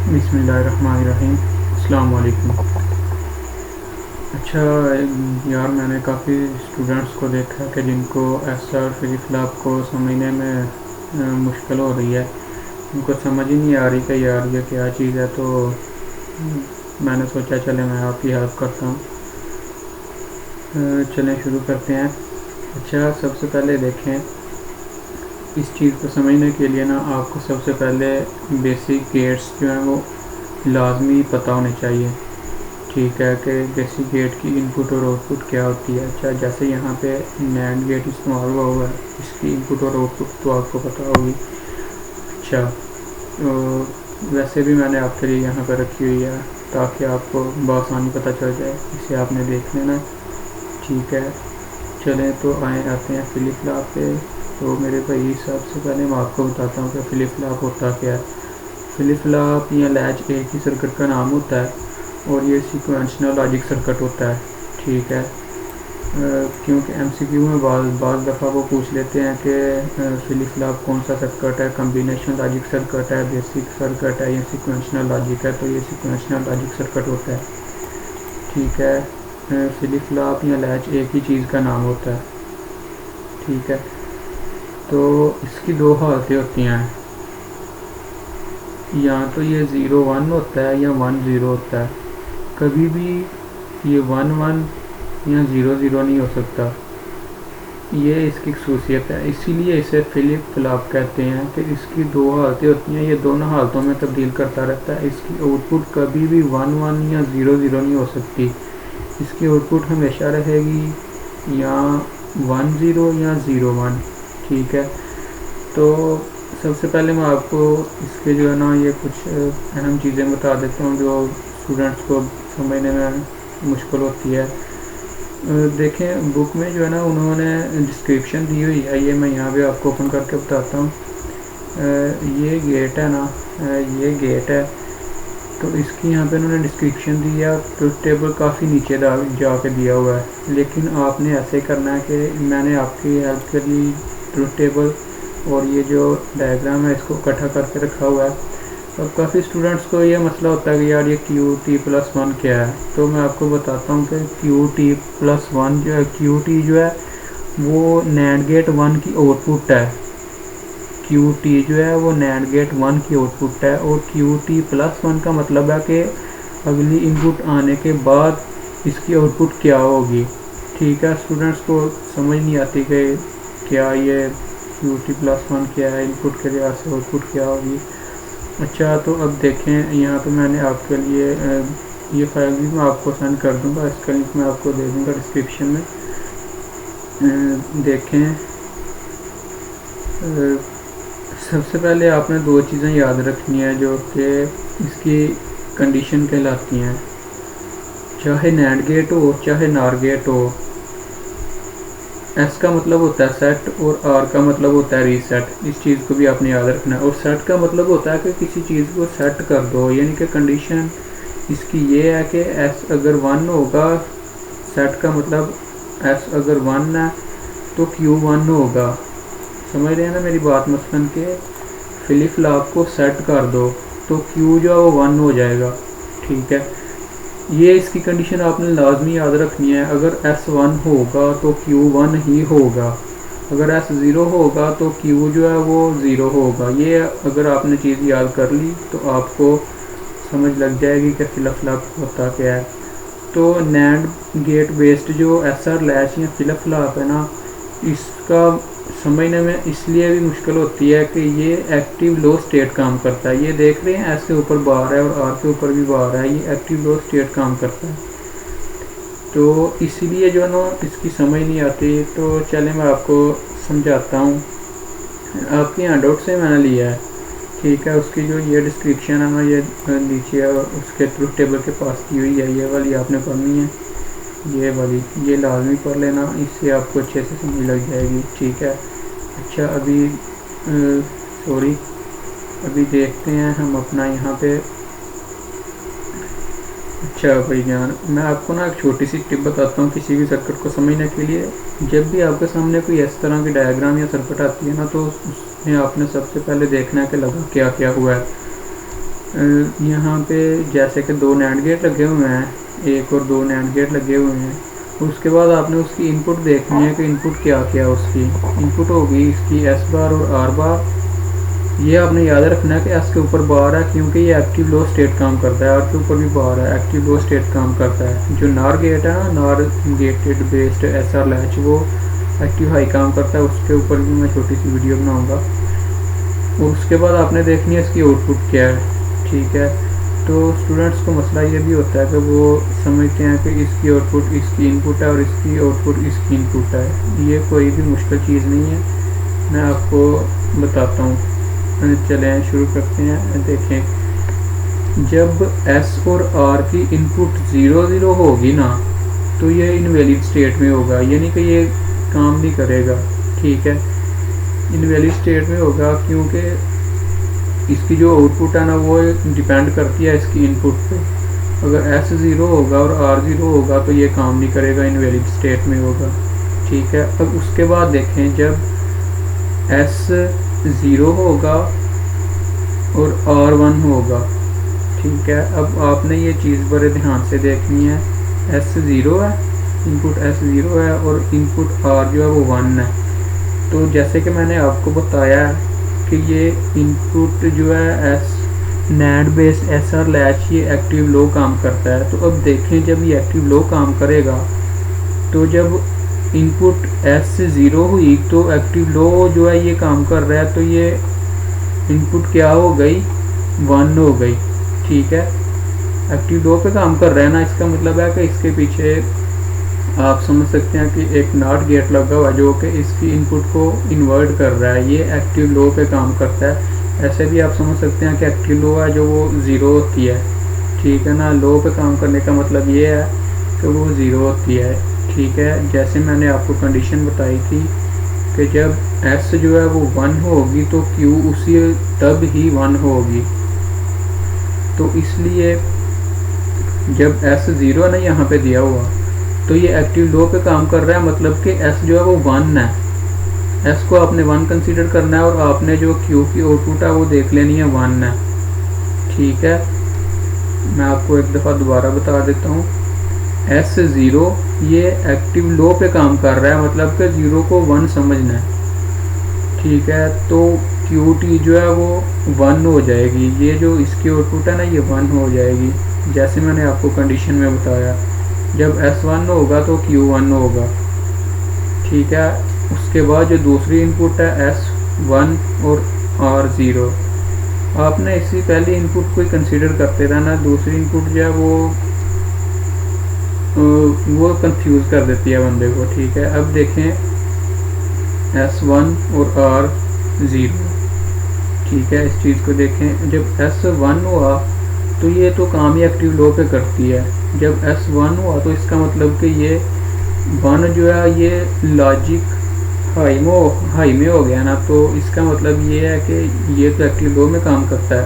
बिस्मिल्लाहिर्रहमानिर्रहीम। अस्सलाम वालेकुम। अच्छा यार, मैंने काफ़ी स्टूडेंट्स को देखा कि जिनको एसआर फ्लिप-फ्लॉप को समझने में मुश्किल हो रही है। उनको समझ ही नहीं आ रही कि यार ये क्या चीज़ है। तो मैंने सोचा चले मैं आपकी हेल्प करता हूँ। चलें शुरू करते हैं। अच्छा, सबसे पहले देखें, इस चीज़ को समझने के लिए ना आपको सबसे पहले बेसिक गेट्स जो हैं वो लाजमी पता होने चाहिए। ठीक है कि बेसिक गेट की इनपुट और आउटपुट क्या होती है। अच्छा, जैसे यहाँ पे नैंड गेट इस्तेमाल हुआ है, इसकी इनपुट और आउटपुट तो आपको पता होगी। अच्छा, तो वैसे भी मैंने आपके लिए यहाँ पर रखी हुई है ताकि आपको बआसानी पता चल जाए। इसे आपने देख लेना। ठीक है, चलें तो आते हैं फ्लिप फ्लॉप पे। तो मेरे भाई, सबसे पहले मैं आपको बताता हूँ कि फ्लिप फ्लॉप होता क्या है। फ्लिप फ्लॉप या लैच एक ही सर्किट का नाम होता है और ये सीक्वेंशनल लॉजिक सर्किट होता है। ठीक है, क्योंकि एमसीक्यू में बाज़ दफ़ा वो पूछ लेते हैं कि फ्लिप फ्लॉप कौन सा सर्किट है, कम्बिनेशन लॉजिक सर्किट है, बेसिक सर्किट है या सीक्वेंशनल लॉजिक है। तो ये सीक्वेंशनल लॉजिक सर्किट होता है। ठीक है, फ्लिप फ्लॉप या लैच एक ही चीज़ का नाम होता है। ठीक है, तो इसकी दो हालतें होती हैं। या तो ये 0 1 होता है या 1 0 होता है। कभी भी ये 1 1 या 0 0 नहीं हो सकता। ये इसकी खसूसियत है, इसीलिए इसे फ्लिप फ्लॉप कहते हैं कि इसकी दो हालतें होती हैं। ये दोनों हालतों में तब्दील करता रहता है। इसकी आउटपुट कभी भी 1 1 या 0 0 नहीं हो सकती। इसकी आउटपुट हमेशा रहेगी या 1 0 या 0 1। ठीक है, तो सबसे पहले मैं आपको इसके जो है ना ये कुछ अहम चीज़ें बता देता हूँ जो स्टूडेंट्स को समझने में मुश्किल होती है। देखें, बुक में जो है ना उन्होंने डिस्क्रिप्शन दी हुई है। ये मैं यहाँ पे आपको ओपन करके बताता हूँ। ये गेट है ना, ये गेट है। तो इसकी यहाँ पे उन्होंने डिस्क्रिप्शन दी है। ट्रुथ टेबल काफ़ी नीचे जाके दिया हुआ है, लेकिन आपने ऐसे करना है कि मैंने आपकी हेल्प के लिए ट्रुथ टेबल और ये जो डायग्राम है इसको इकट्ठा करके रखा हुआ है। अब काफ़ी स्टूडेंट्स को ये मसला होता है कि यार ये QT+1 क्या है। तो मैं आपको बताता हूँ कि QT+1 जो है, QT जो है वो नैंड गेट 1 की आउटपुट है। QT जो है वो नैंड गेट 1 की आउटपुट है और QT+1 का मतलब है कि अगली इनपुट आने के बाद इसकी आउटपुट क्या होगी। ठीक है, स्टूडेंट्स को समझ नहीं आती कि क्या ये QT+1 क्या है, इनपुट के लिहाज से आउटपुट क्या होगी। अच्छा, तो अब देखें, यहाँ पे मैंने आपके लिए ये फाइल भी मैं आपको सेंड कर दूँगा। इसका लिंक मैं आपको दे दूँगा डिस्क्रिप्शन में। देखें, सबसे पहले आपने दो चीज़ें याद रखनी है जो कि इसकी कंडीशन कहलाती हैं। चाहे नैंड गेट हो चाहे नार गेट हो, एस का मतलब होता है सेट और आर का मतलब होता है रीसेट। इस चीज़ को भी आपने याद रखना है। और सेट का मतलब होता है कि किसी चीज़ को सेट कर दो, यानी कि कंडीशन इसकी ये है कि एस अगर 1 होगा, सेट का मतलब एस अगर 1 है तो क्यू 1 होगा। समझ रहे हैं ना मेरी बात। मसलन के फ्लिप फ्लॉप को सेट कर दो तो क्यू जो है वो 1 हो जाएगा। ठीक है, ये इसकी कंडीशन आपने लाजमी याद रखनी है। अगर S1 होगा तो Q1 ही होगा, अगर S0 होगा तो Q जो है वो 0 होगा। ये अगर आपने चीज़ याद कर ली तो आपको समझ लग जाएगी कि फ्लिप फ्लॉप होता क्या है। तो नैंड गेट बेस्ड जो SR लैच या फ्लिप फ्लॉप है ना, इसका समझने में इसलिए भी मुश्किल होती है कि ये एक्टिव लो स्टेट काम करता है। ये देख रहे हैं, एस के ऊपर बार है और आर के ऊपर भी बार है। ये एक्टिव लो स्टेट काम करता है। तो इसीलिए जो है ना इसकी समझ नहीं आती। तो चले मैं आपको समझाता हूँ। आपके यहाँ डॉट से मैंने लिया है। ठीक है, उसकी जो ये डिस्क्रिप्शन है ना, ये नीचे उसके ट्रुथ टेबल के पास की हुई है। ये वाली आपने पढ़नी है, ये वाली ये लाजमी पढ़ लेना, इससे आपको अच्छे से समझ लग जाएगी। ठीक है, अच्छा अभी सॉरी, अभी देखते हैं हम अपना यहाँ पे। अच्छा भाईजान, मैं आपको ना एक छोटी सी टिप बताता हूँ किसी भी सर्किट को समझने के लिए। जब भी आपके सामने कोई इस तरह की डायग्राम या सर्किट आती है ना, तो उसमें आपने सबसे पहले देखना है कि लगा क्या क्या हुआ है। यहाँ पे जैसे कि 2 नैंड गेट लगे हुए हैं, 1 और 2 नैंड गेट लगे हुए हैं। उसके बाद आपने उसकी इनपुट देखनी है कि इनपुट क्या क्या उसकी इनपुट होगी, इसकी एस बार और आर बार। ये आपने याद रखना है कि एस के ऊपर बार है क्योंकि ये एक्टिव लो स्टेट काम करता है, आर के ऊपर भी बार है, एक्टिव लो स्टेट काम करता है। जो नार गेट है ना, नार gated based S R latch, वो एक्टिव हाई काम करता है, उसके ऊपर भी मैं छोटी सी वीडियो बनाऊंगा। और उसके बाद आपने देखनी है इसकी आउटपुट क्या है, ठीक है। तो स्टूडेंट्स को मसला ये भी होता है कि वो समझते हैं कि इसकी आउटपुट इसकी इनपुट है और इसकी आउटपुट इसकी इनपुट है। ये कोई भी मुश्किल चीज़ नहीं है, मैं आपको बताता हूँ। चलें शुरू करते हैं। देखें, जब एस और आर की इनपुट 0 0 होगी ना, तो ये इनवैलिड स्टेट में होगा, यानी कि ये काम नहीं करेगा, ठीक है। इनवैलिड स्टेट में होगा क्योंकि इसकी जो आउटपुट है ना वो डिपेंड करती है इसकी इनपुट पे। अगर एस 0 होगा और आर 0 होगा तो ये काम नहीं करेगा, इनवैलिड स्टेट में होगा, ठीक है। अब उसके बाद देखें, जब एस 0 होगा और आर 1 होगा, ठीक है। अब आपने ये चीज़ बड़े ध्यान से देखनी है। एस 0 है, इनपुट एस 0 है और इनपुट आर जो है वो 1 है। तो जैसे कि मैंने आपको बताया कि ये इनपुट जो है S NAND based S R latch ये एक्टिव लो काम करता है। तो अब देखें, जब ये एक्टिव लो काम करेगा तो जब इनपुट एस 0 हुई तो एक्टिव लो जो है ये काम कर रहा है, तो ये इनपुट क्या हो गई, 1 हो गई, ठीक है। एक्टिव लो पे काम कर रहा है ना, इसका मतलब है कि इसके पीछे आप समझ सकते हैं कि एक नॉट गेट लगा हुआ जो कि इसकी इनपुट को इन्वर्ट कर रहा है, ये एक्टिव लो पे काम करता है। ऐसे भी आप समझ सकते हैं कि एक्टिव लो है जो वो 0 होती है, ठीक है ना। लो पे काम करने का मतलब ये है कि वो 0 होती है, ठीक है। जैसे मैंने आपको कंडीशन बताई थी कि जब S जो है वो 1 होगी तो Q उसी तब ही 1 होगी। तो इसलिए जब S 0 ना यहाँ पे दिया हुआ तो ये एक्टिव लो पे काम कर रहा है, मतलब कि S जो है वो 1 है। S को आपने 1 कंसीडर करना है और आपने जो Q की आउटपुट है वो देख लेनी है 1 है, ठीक है। मैं आपको एक दफ़ा दोबारा बता देता हूँ। S 0 ये एक्टिव लो पे काम कर रहा है, मतलब कि 0 को 1 समझना है, ठीक है। तो QT जो है वो 1 हो जाएगी, ये जो इसकी आउटपुट है ना ये 1 हो जाएगी, जैसे मैंने आपको कंडीशन में बताया। जब S 1 होगा तो Q 1 होगा, ठीक है। उसके बाद जो दूसरी इनपुट है S 1 और R 0, आपने इसी पहली इनपुट को ही कंसीडर करते रहना, दूसरी इनपुट जो है वो कंफ्यूज कर देती है बंदे को, ठीक है। अब देखें S 1 और R 0, ठीक है। इस चीज़ को देखें, जब S 1 हुआ तो ये तो काम ही एक्टिव लो पे करती है। जब S 1 हुआ तो इसका मतलब कि ये 1 जो है ये लॉजिक हाई में हो गया ना, तो इसका मतलब ये है कि ये तो एक्टिव लो में काम करता है,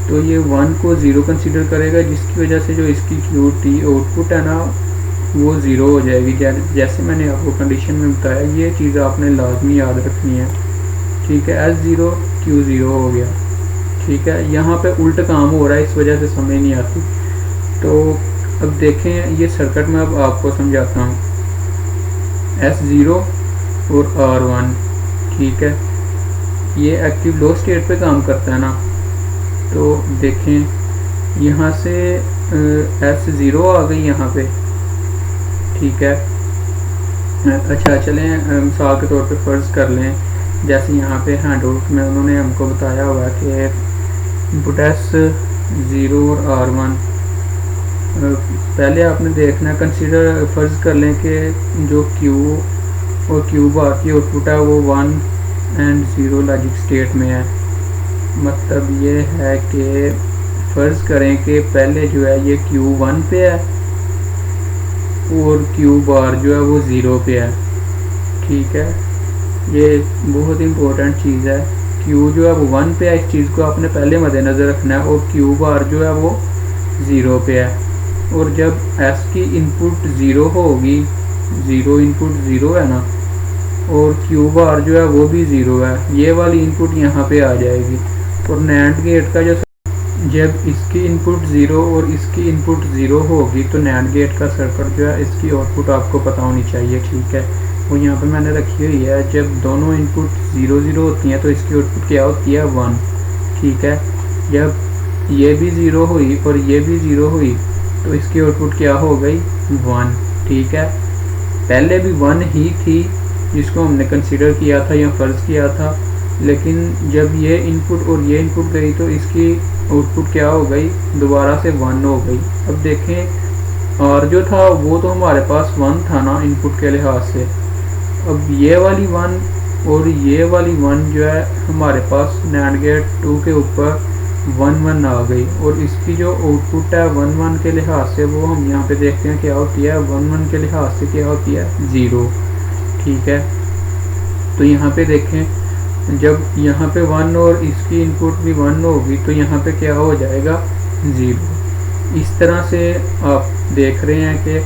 तो ये 1 को 0 कंसीडर करेगा, जिसकी वजह से जो इसकी QT आउटपुट है ना वो 0 हो जाएगी। जैसे मैंने आपको कंडीशन में बताया, ये चीज़ आपने लाजमी याद रखनी है, ठीक है। S 0 Q 0 हो गया, ठीक है। यहाँ पे उल्ट काम हो रहा है, इस वजह से समझ नहीं आती। तो अब देखें ये सर्किट में अब आपको समझाता हूँ। S 0 और R 1, ठीक है, ये एक्टिव लो स्टेट पे काम करता है ना। तो देखें यहाँ से S 0 आ गई यहाँ पे, ठीक है। अच्छा चलें मिसाल के तौर पे फ़र्ज़ कर लें, जैसे यहाँ पे हैंडआउट में उन्होंने हमको बताया हुआ कि इनपुट S 0 और R 1, पहले आपने देखना कंसीडर फ़र्ज़ कर लें कि जो Q और Q बार की आउटपुट है वो 1 एंड 0 लॉजिक स्टेट में है। मतलब ये है कि फ़र्ज़ करें कि पहले जो है ये Q 1 पे है और Q बार जो है वो 0 पे है, ठीक है। ये बहुत इम्पोर्टेंट चीज़ है, Q जो है वो 1 पे है, इस चीज़ को आपने पहले मद्देनज़र रखना है, और Q बार जो है वो 0 पे है। और जब S की इनपुट 0 होगी, 0 इनपुट 0 है ना, और Q बार जो है वो भी 0 है, ये वाली इनपुट यहाँ पे आ जाएगी। और NAND गेट का जो जब इसकी इनपुट 0 और इसकी इनपुट 0 होगी तो नैंड गेट का सर्किट जो है इसकी आउटपुट आपको पता होनी चाहिए, ठीक है। वो यहाँ पे मैंने रखी हुई है, जब दोनों इनपुट 0 0 होती हैं तो इसकी आउटपुट क्या होती है 1, ठीक है। जब ये भी 0 हुई और ये भी 0 हुई तो इसकी आउटपुट क्या हो गई 1, ठीक है। पहले भी 1 ही थी जिसको हमने कंसीडर किया था या फ़र्ज़ किया था, लेकिन जब ये इनपुट और ये इनपुट गई तो इसकी आउटपुट क्या हो गई दोबारा से 1 हो गई। अब देखें और जो था वो तो हमारे पास 1 था ना इनपुट के लिहाज से, अब ये वाली 1 और ये वाली 1 जो है हमारे पास नैंड गेट 2 के ऊपर 1 1 आ गई, और इसकी जो आउटपुट है 1 1 के लिहाज से वो हम यहाँ पे देखते हैं क्या होती है 1 1 के लिहाज से क्या होती है 0, ठीक है। तो यहाँ पे देखें जब यहाँ पे 1 और इसकी इनपुट भी 1 होगी तो यहाँ पे क्या हो जाएगा 0। इस तरह से आप देख रहे हैं कि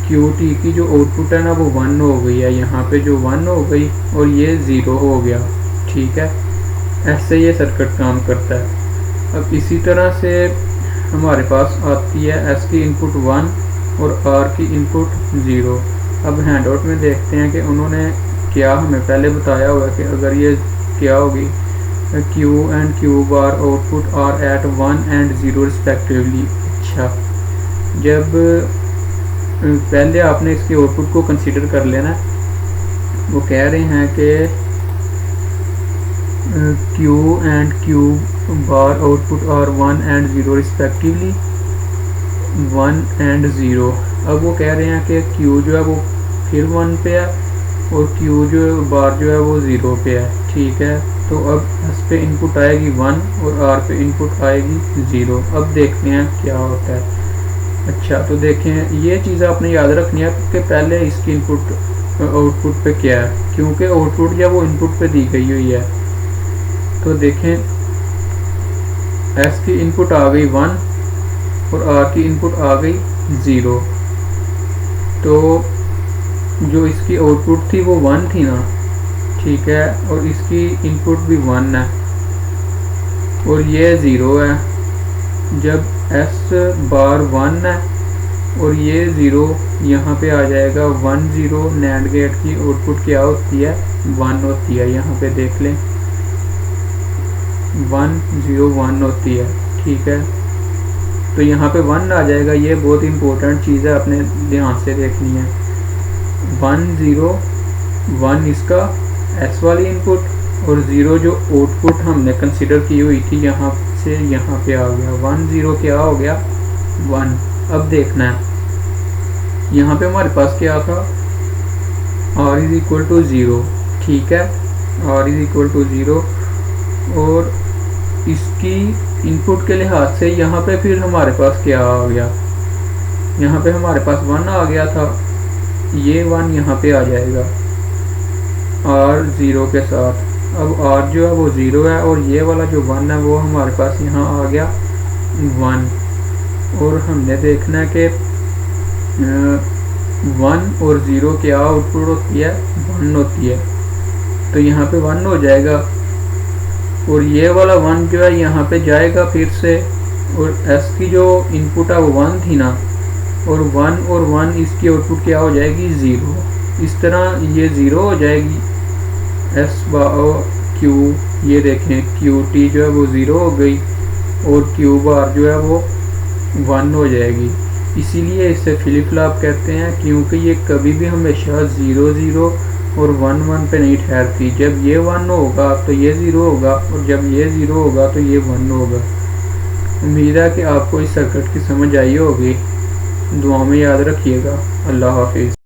QT की जो आउटपुट है ना वो 1 हो गई है, यहाँ पे जो 1 हो गई और ये 0 हो गया, ठीक है। ऐसे ये सर्किट काम करता है। अब इसी तरह से हमारे पास आती है S की इनपुट 1 और R की इनपुट 0। अब हैंडआउट में देखते हैं कि उन्होंने क्या हमें पहले बताया हुआ है कि अगर ये क्या होगी Q and Q bar output are at 1 and 0 respectively. अच्छा, जब पहले आपने इसके आउटपुट को कंसीडर कर लेना, वो कह रहे हैं कि Q and Q bar output are 1 and 0 respectively 1 and 0। अब वो कह रहे हैं कि Q जो है वो फिर 1 पे है और Q जो बार जो है वो 0 पे है, ठीक है। तो अब S पे इनपुट आएगी 1 और R पे इनपुट आएगी 0। अब देखते हैं क्या होता है। अच्छा, तो देखें ये चीज़ आपने याद रखनी है कि पहले इसकी इनपुट आउटपुट पे क्या है, क्योंकि आउटपुट या वो इनपुट पे दी गई हुई है। तो देखें S की इनपुट आ गई 1 और R की इनपुट आ गई 0। तो जो इसकी आउटपुट थी वो 1 थी ना, ठीक है, और इसकी इनपुट भी 1 है और ये 0 है। जब S बार 1 है और ये 0 यहाँ पे आ जाएगा 1 0, नैंड गेट की आउटपुट क्या होती है 1 होती है। यहाँ पे देख लें 1 0 1 होती है, ठीक है। तो यहाँ पे 1 आ जाएगा, ये बहुत इंपॉर्टेंट चीज़ है, अपने ध्यान से देखनी है। 1 0 1 इसका S वाली इनपुट और 0 जो आउटपुट हमने कंसीडर की हुई थी यहाँ से यहाँ पे आ गया 1 0 क्या हो गया 1। अब देखना है यहाँ पे हमारे पास क्या था R इज इक्वल टू 0, ठीक है, R इज इक्वल टू 0, और इसकी इनपुट के लिहाज से यहाँ पे फिर हमारे पास क्या आ गया, यहाँ पे हमारे पास 1 आ गया था, ये 1 यहाँ पे आ जाएगा R 0 के साथ। अब R जो है वो 0 है और ये वाला जो 1 है वो हमारे पास यहाँ आ गया 1। और हमने देखना है कि 1 और 0 क्या आउटपुट होती है 1 होती है, तो यहाँ पे 1 हो जाएगा और ये वाला 1 जो है यहाँ पे जाएगा फिर से, और S की जो इनपुट है वो 1 थी ना, और 1 और 1 इसकी आउटपुट क्या हो जाएगी 0। इस तरह ये 0 हो जाएगी S बार Q, ये देखें QT जो है वो 0 हो गई और Q बार जो है वो 1 हो जाएगी। इसीलिए इसे फ्लिप फ्लॉप कहते हैं, क्योंकि ये कभी भी हमेशा 0 0 और 1 1 पे नहीं ठहरती। जब ये 1 होगा तो ये 0 होगा और जब ये 0 होगा तो ये 1 होगा। उम्मीद है कि आपको इस सर्किट की समझ आई होगी। दुआ में याद रखिएगा। अल्लाह हाफिज़।